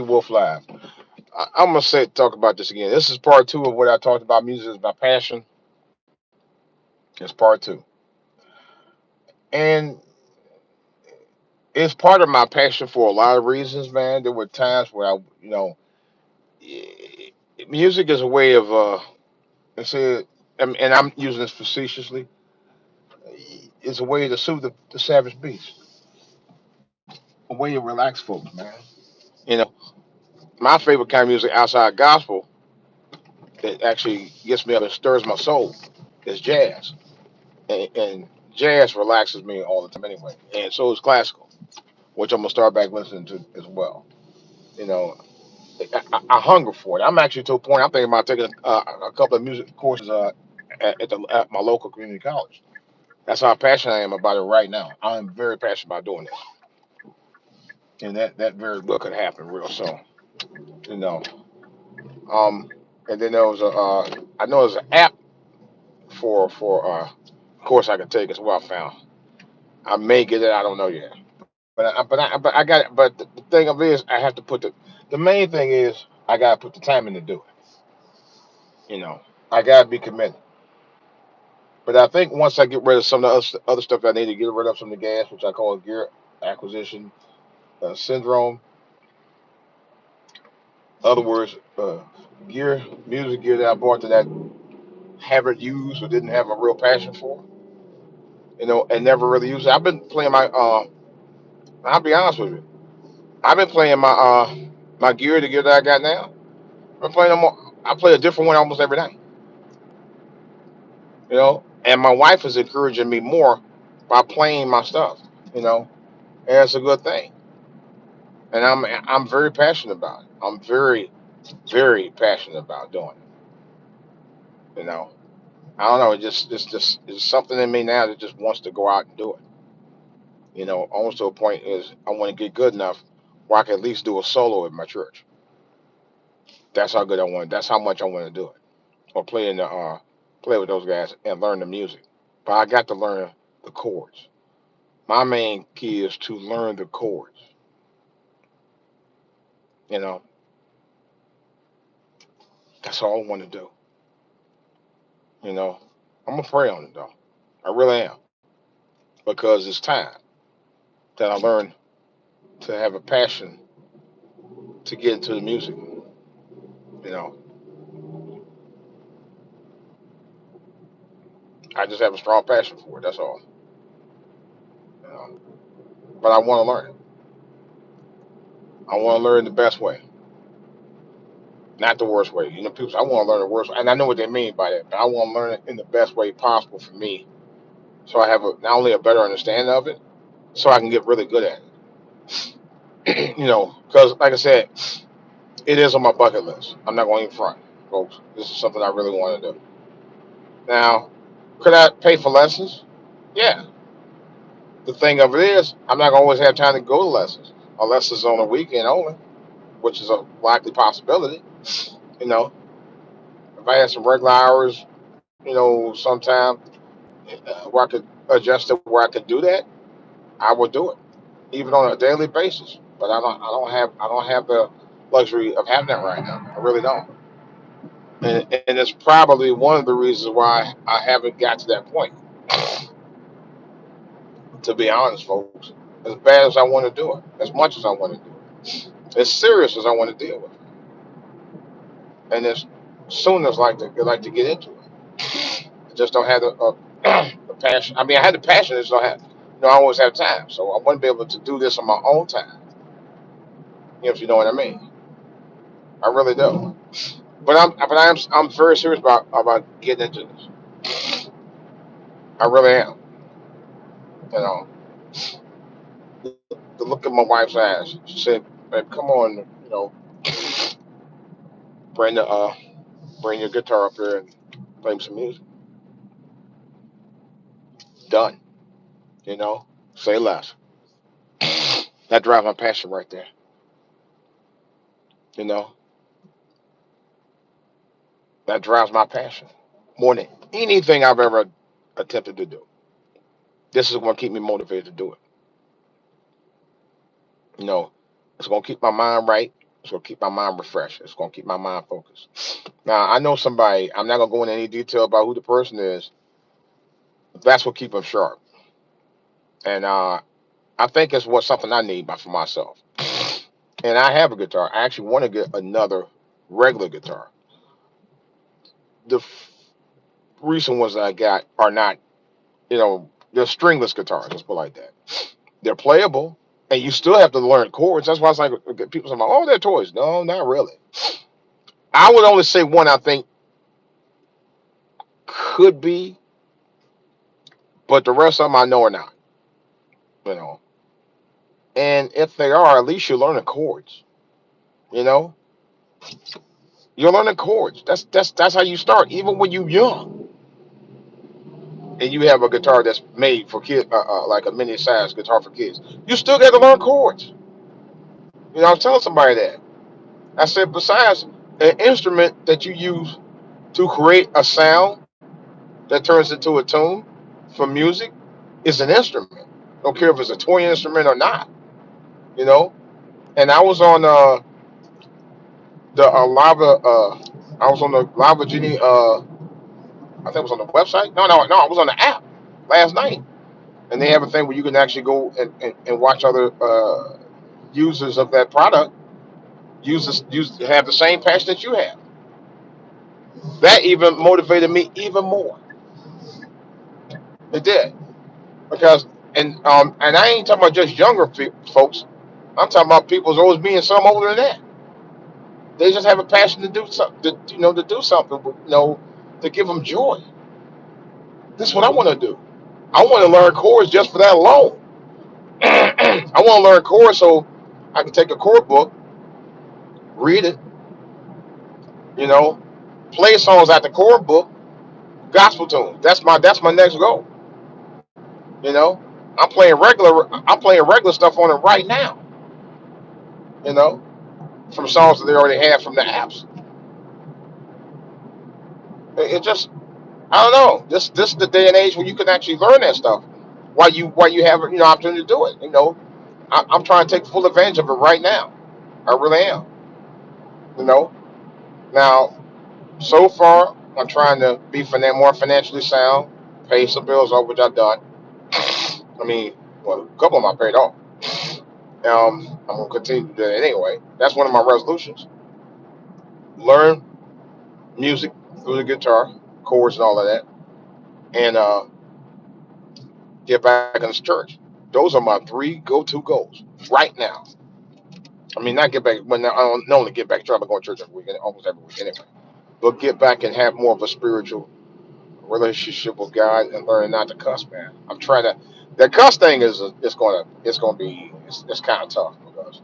Wolf Live. I'm gonna say talk about this again. This is part two of what I talked about. Music is my passion. It's part two, and it's part of my passion for a lot of reasons, man. There were times where eh, music is a way of let's say, and I'm using this facetiously. It's a way to soothe the savage beast, a way to relax folks, man. You know, my favorite kind of music outside gospel that actually gets me up and stirs my soul is jazz, and jazz relaxes me all the time anyway, and so is classical, which I'm gonna start back listening to as well. You know, I hunger for it. I'm actually to a point. I'm thinking about taking a couple of music courses at my local community college. That's how passionate I am about it right now. I am very passionate about doing this, and that very well could happen real soon. You know, um, and then there was I know there's an app for course I can take as well. I found I may get it. I don't know yet, but I got it. But the thing of it is, I have to put the main thing is I gotta put the time in to do it. I gotta be committed. But I think once I get rid of some of the other stuff I need to get rid of, some of the gas, which I call gear acquisition syndrome. In other words, music gear that I bought that I haven't used or didn't have a real passion for, and never really used it. I've been playing my. I'll be honest with you. I've been playing my gear, the gear that I got now. I'm playing them. I play a different one almost every night. And my wife is encouraging me more by playing my stuff. You know, and it's a good thing. And I'm very passionate about it. I'm very very passionate about doing it. I don't know. It's just it's something in me now that just wants to go out and do it. Almost to a point is I want to get good enough where I can at least do a solo at my church. That's how good I want. That's how much I want to do it. Or play with those guys and learn the music. But I got to learn the chords. My main key is to learn the chords. You know, that's all I want to do. You know, I'm gonna pray on it though. I really am because it's time that I learn to have a passion to get into the music. You know, I just have a strong passion for it. That's all. You know, but I want to learn it. I want to learn the best way, not the worst way. People say I want to learn the worst, and I know what they mean by that. But I want to learn it in the best way possible for me, so I have not only a better understanding of it, so I can get really good at it. Because like I said, it is on my bucket list. I'm not going in front, folks. This is something I really want to do. Now, could I pay for lessons? Yeah. The thing of it is, I'm not gonna always have time to go to lessons unless it's on a weekend only, which is a likely possibility. You know, if I had some regular hours, sometime where I could adjust it where I could do that, I would do it, even on a daily basis. But I don't have the luxury of having that right now. I really don't, and it's probably one of the reasons why I haven't got to that point. To be honest, folks, as bad as I want to do it, as much as I want to do it, as serious as I want to deal with it, and as soon as like to get into it. I just don't have the passion. I mean, I had the passion, I just don't have. I always have time, so I want to be able to do this on my own time. If you know what I mean, I really do. But I'm very serious about getting into this. I really am. You know, to look at my wife's eyes. She said, "Babe, come on, bring the bring your guitar up here and play me some music." Done. Say less. That drives my passion right there. You know, that drives my passion more than anything I've ever attempted to do. This is going to keep me motivated to do it. You know, it's going to keep my mind right. It's gonna keep my mind refreshed. It's gonna keep my mind focused. Now I know somebody. I'm not gonna go into any detail about who the person is. That's what keep them sharp. And I think it's what something I need for myself. And I have a guitar. I actually want to get another regular guitar. The recent ones that I got are not, they're stringless guitars. Let's put it like that. They're playable, and you still have to learn chords. That's why it's like people say, "Oh, they're toys." No, not really. I would only say one I think could be, but the rest of them I know are not. You know, and if they are, at least you learn the chords. You know, you're learning chords. That's how you start. Even when you're young, and you have a guitar that's made for kids, like a mini size guitar for kids, you still got to learn chords. I was telling somebody that. I said, besides an instrument that you use to create a sound that turns into a tune for music is an instrument. Don't care if it's a toy instrument or not. You know. And I was on the Lava. I was on the Lava Genie. I think it was on the website. No. I was on the app last night, and they have a thing where you can actually go and watch other users of that product use have the same passion that you have. That even motivated me even more. It did because and I ain't talking about just younger folks. I'm talking about people who's always being some older than that. They just have a passion to do something, to do something, to give them joy. This is what I want to do. I want to learn chords just for that alone. I want to learn chords so I can take a chord book, read it, you know, play songs out the chord book, gospel tunes. That's my next goal. You know, I'm playing regular stuff on it right now. You know, from songs that they already have from the apps. It just I don't know. This is the day and age where you can actually learn that stuff while you have opportunity to do it. I'm trying to take full advantage of it right now. I really am. You know. Now, so far, I'm trying to be more financially sound, pay some bills off, which I've done. I mean, well, a couple of them I paid off. I'm gonna continue to do that anyway. That's one of my resolutions. Learn music through the guitar, chords, and all of that, and get back in the church. Those are my three go-to goals right now. I mean, not get back, but I don't only get back to church. I'm going to church every week, almost every week anyway. But get back and have more of a spiritual relationship with God and learn not to cuss, man. I'm trying to. That cuss thing it's gonna be it's kind of tough because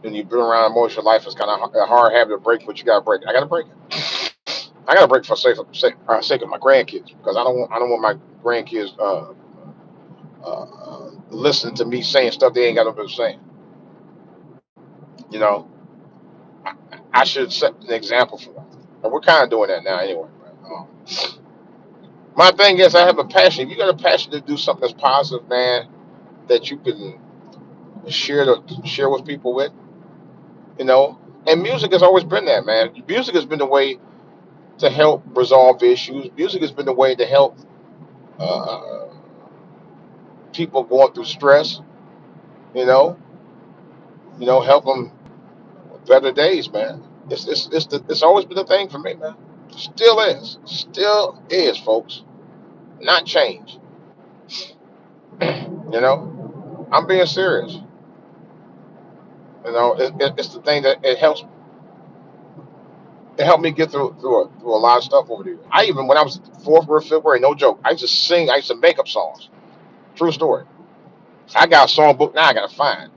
when you've been around most of your life, it's kind of a hard habit to break, but you gotta break it. I gotta break it. I gotta break for sake of my grandkids because I don't want my grandkids listening to me saying stuff they ain't got no business saying. You know, I, I should set an example for them, and we're kind of doing that now anyway. My thing is, I have a passion. If you got a passion to do something that's positive, man, that you can share with people with, you know. And music has always been that, man. Music has been the way to help resolve issues. Music has been the way to help uh, people going through stress. You know, help them better days, man. It's always been a thing for me, man. Still is, folks. Not change. I'm being serious. It's the thing that it helped me get through a lot of stuff over the years. I even when I was fourth grade, fifth grade, no joke. I used to sing. I used to make up songs. True story. I got a song book now. I got to find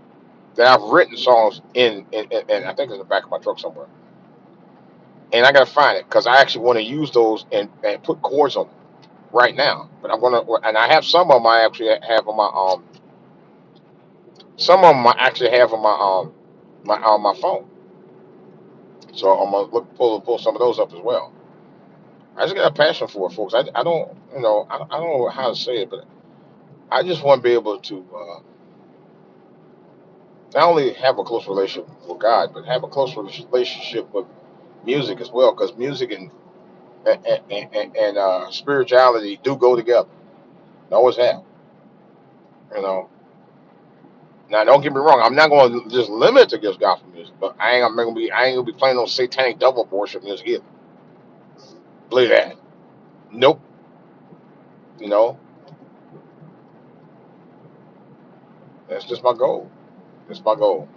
that I've written songs in I think it's in the back of my truck somewhere. And I got to find it because I actually want to use those and put chords on them right now. But I'm gonna and I have some of them I actually have on my some of them I actually have on my phone. So I'm gonna pull some of those up as well. I just got a passion for it, folks. I don't I don't know how to say it, but I just want to be able to not only have a close relationship with God, but have a close relationship with music as well, because music and spirituality do go together. They always have. You know. Now, don't get me wrong. I'm not going to just limit it to just gospel music, but I ain't gonna be playing no satanic devil worship music either. Believe that. Nope. You know, that's just my goal. It's my goal.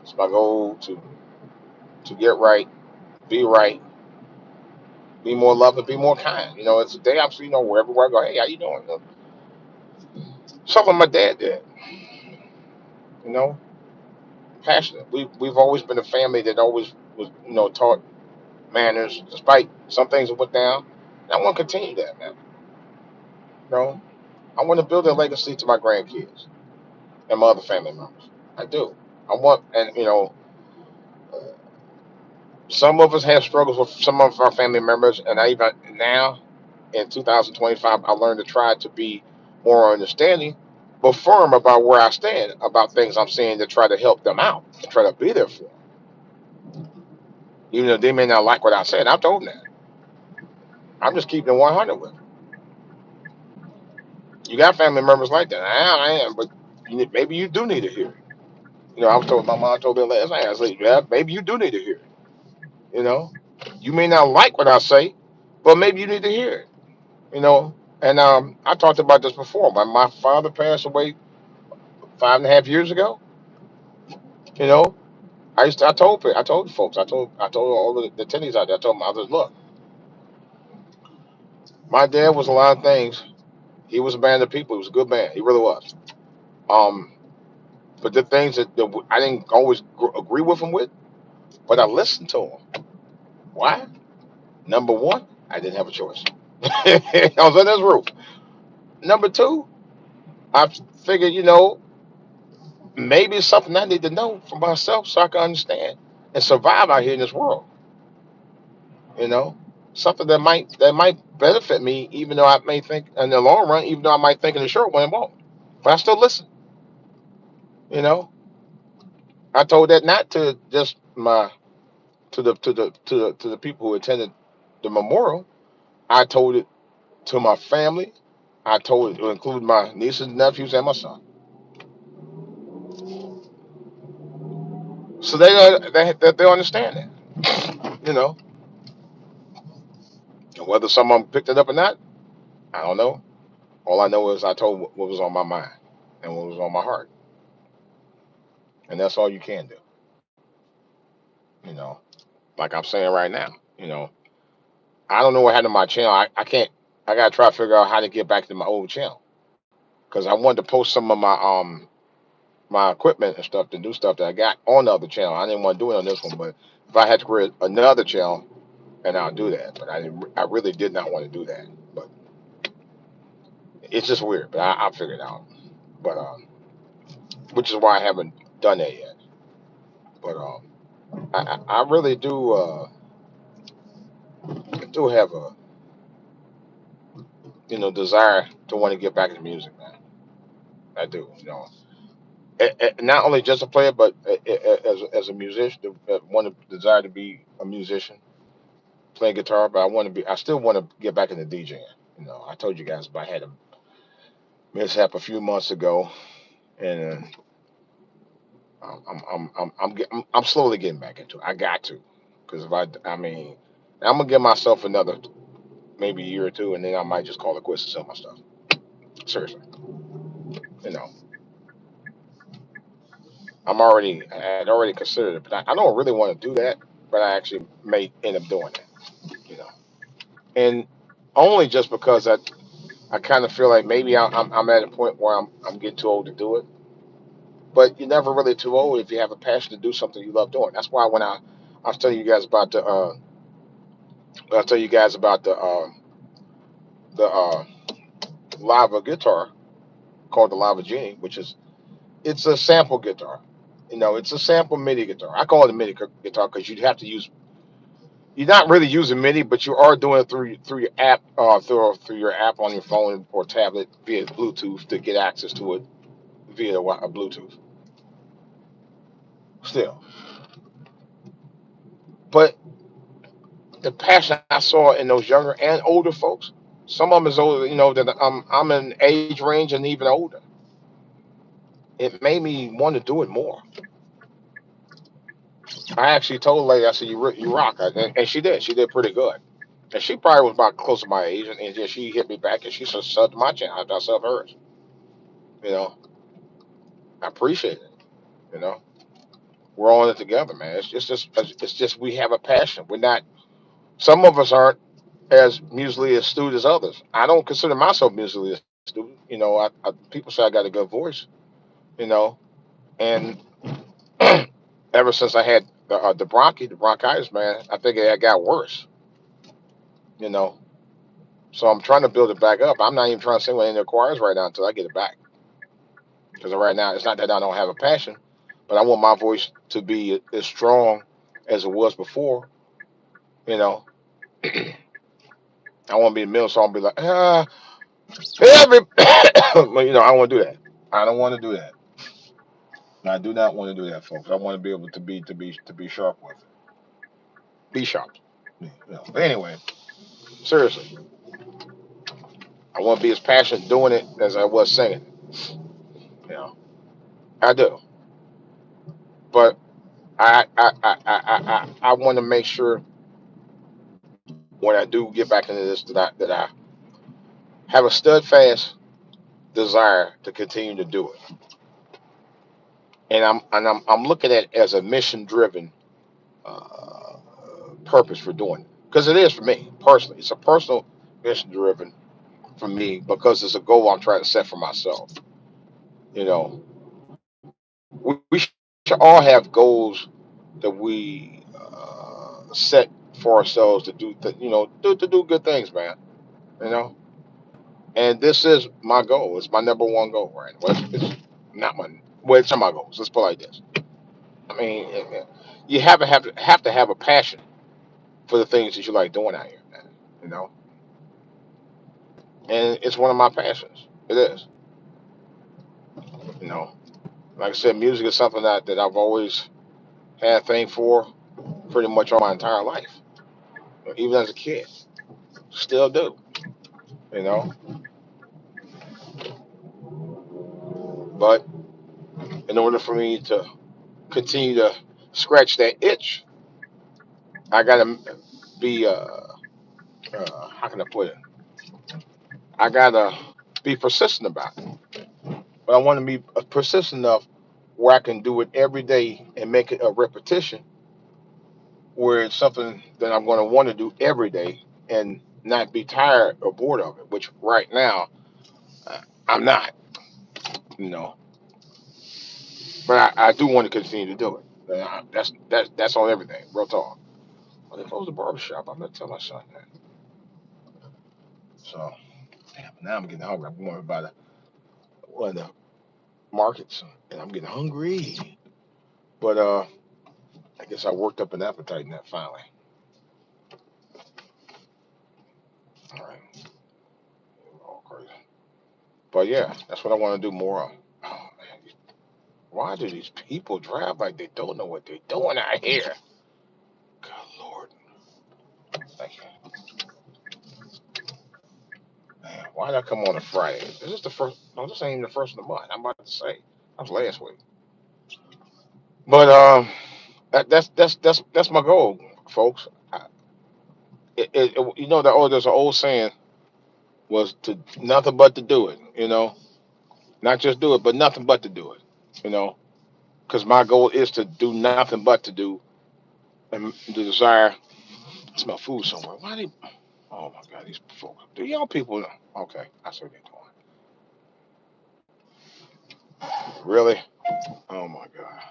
It's my goal to get right, be right, be more loving, be more kind. You know, it's a day I'm, wherever I go, hey, how you doing? You know, something my dad did. You know, passionate. We've always been a family that always was, taught manners, despite some things that went down. And I want to continue that, man. You know, I want to build a legacy to my grandkids and my other family members. I do. I want, and some of us have struggles with some of our family members, and I even now in 2025, I learned to try to be more understanding, but firm about where I stand about things I'm saying to try to help them out, to try to be there for them, even though they may not like what I said. I told them that. I'm just keeping it 100 with them. You got family members like that. I am, but maybe you do need to hear it. I was told my mom told me last night. I said, yeah, maybe you do need to hear it. You know, you may not like what I say, but maybe you need to hear it. You know, and I talked about this before. My father passed away 5.5 years ago. You know, I told folks, I told all the attendees out there. I told them, I said, look, my dad was a lot of things. He was a man of the people. He was a good man. He really was. Um, but the things that I didn't always agree with him with, but I listened to him. Why? Number one, I didn't have a choice. I was on this roof. Number two, I figured, maybe it's something I need to know for myself so I can understand and survive out here in this world. You know, something that might benefit me, even though I may think in the long run, even though I might think in the short run it won't. But I still listen. You know, I told that not to just my to the people who attended the memorial. I told it to my family. I told it to include my nieces, nephews, and my son. So they understand that. And whether someone picked it up or not, I don't know. All I know is I told what was on my mind and what was on my heart, and that's all you can do. You know, like I'm saying right now. You know, I don't know what happened to my channel. I can't. I gotta try to figure out how to get back to my old channel because I wanted to post some of my equipment and stuff, the new stuff that I got on the other channel. I didn't want to do it on this one, but if I had to create another channel, and I'll do that. But I didn't. I really did not want to do that. But it's just weird. But I'll figure it out. But which is why I haven't done that yet. But I really do have a desire to want to get back into music, man. I do. Not only just a player, but as a musician, want to desire to be a musician, playing guitar. But I still want to get back into DJing. I told you guys, but I had a mishap a few months ago, and I'm slowly getting back into it. I got to, because I mean, I'm gonna give myself another maybe a year or two, and then I might just call it quits and sell my stuff. Seriously, you know, I had already considered it, but I don't really want to do that. But I actually may end up doing that, you know, and only just because I kind of feel like maybe I'm at a point where I'm getting too old to do it. But you're never really too old if you have a passion to do something you love doing. That's why when I was telling you guys about I'll tell you guys about the lava guitar called the Lava Genie, which is it's a sample guitar. It's a sample MIDI guitar. I call it a MIDI guitar because you'd have to use. You're not really using MIDI, but you are doing it through your app, through your app on your phone or tablet via Bluetooth to get access to it via Bluetooth. still. But the passion I saw in those younger and older folks, some of them is older, that I'm in age range and even older. It made me want to do it more. I actually told the lady, I said, you rock," and she did. She did pretty good. And she probably was about close to my age, and then she hit me back, and she subbed my channel after I subbed hers. You know, I appreciate it. You know, we're all in it together, man. It's just we have a passion. We're not. Some of us aren't as musically astute as others. I don't consider myself musically astute. People say I got a good voice. You know, and ever since I had the bronchitis, man, I think it got worse. You know, so I'm trying to build it back up. I'm not even trying to sing with any of the choirs right now until I get it back. Because right now, it's not that I don't have a passion, but I want my voice to be as strong as it was before. You know, I want to be in the middle, so I'll be like, every. Well, I don't want to do that. I don't want to do that. I do not want to do that, folks. I want to be able to be sharp with it. Be sharp. But anyway, seriously, I want to be as passionate doing it as I was singing. You know, I do. But I want to make sure when I do get back into this that I have a steadfast desire to continue to do it, and I'm looking at it as a mission driven uh, purpose for doing it, because it is for me personally. It's a personal mission driven for me because it's a goal I'm trying to set for myself. You know, we should all have goals that we set for ourselves to do, to do good things, man. You know, and this is my goal. It's my number one goal, right? Well, it's not my, well, it's my goals. Let's put it like this. I mean, you have to have a passion for the things that you like doing out here, man. You know, and it's one of my passions. It is. You know, like I said, music is something that I've always had a thing for, pretty much all my entire life, even as a kid. Still do. You know, but in order for me to continue to scratch that itch, I gotta be how can I put it? I gotta be persistent about it. But I want to be persistent enough where I can do it every day and make it a repetition, where it's something that I'm going to want to do every day and not be tired or bored of it. Which right now uh, I'm not, you know. But I do want to continue to do it. That's on everything. Real talk. Well, they closed the barber shop. I'm gonna tell my son that. So damn, now I'm getting hungry. I'm going by one of the markets, and I'm getting hungry. But I guess I worked up an appetite in that finally. All right. All crazy. But yeah, that's what I want to do more of. Oh man, why do these people drive like they don't know what they're doing out here? Good Lord. Thank you. Man, why did I come on a Friday? Is this the first? No, this ain't even the first of the month. I'm about to say. That was last week. But that's my goal, folks. There's an old saying was to nothing but to do it. Not just do it, but nothing but to do it. You know, because my goal is to do nothing but to do, and the desire. I smell food somewhere. Why they? Oh my God, these folks. The young people. Okay, I see what they're doing. Really? Oh my God,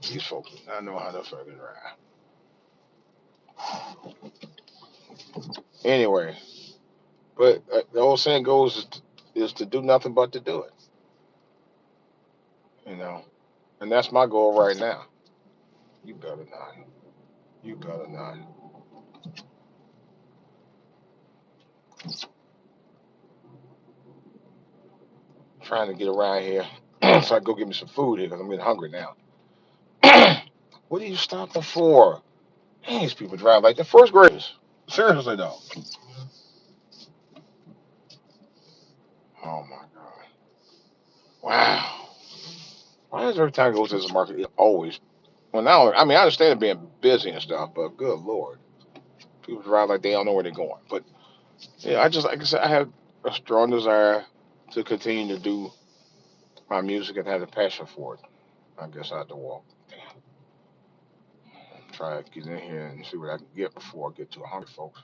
these folks do not know how to fucking ride. Anyway, but the old saying goes is to do nothing but to do it. You know, and that's my goal right now. You better not. You better not. Trying to get around here so I can go get me some food here because I'm getting hungry now. What are you stopping for? Man, these people drive like the first graders. Seriously though. Oh my God. Wow. Why is every time I go to this market, it always, well, now, I mean, I understand it being busy and stuff, but good Lord. People drive like they don't know where they're going. But yeah, I just, like I said, I have a strong desire to continue to do my music and have a passion for it. I guess I have to walk. Damn. Try to get in here and see what I can get before I get too hungry, folks.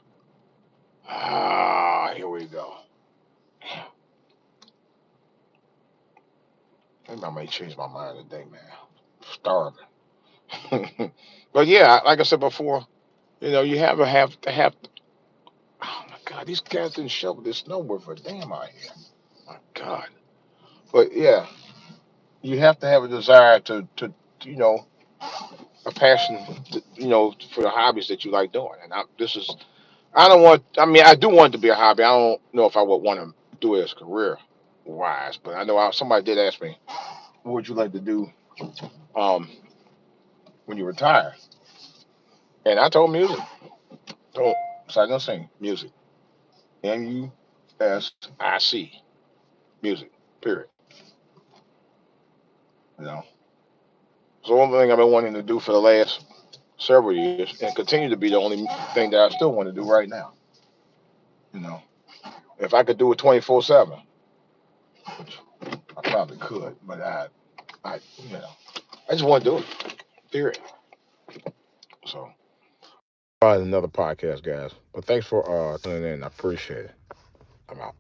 Ah, here we go. Damn. Maybe I may change my mind today, man. Starving. But yeah, like I said before, you have to have. Oh my God, these cats didn't shovel this snow worth a damn out here. My God. But yeah, you have to have a desire to you know a passion for the hobbies that you like doing. And I don't want. I mean, I do want it to be a hobby. I don't know if I would want to do it as career wise, but I know somebody did ask me, what would you like to do um when you retire? And I told music. Told so I don't sing music. Music. Music. Period. You know. So one thing I've been wanting to do for the last several years and continue to be the only thing that I still want to do right now. You know. If I could do it 24/7, which I probably could, but I you know, I just want to do it. Period. So probably another podcast, guys. But thanks for tuning in. I appreciate it. I'm out.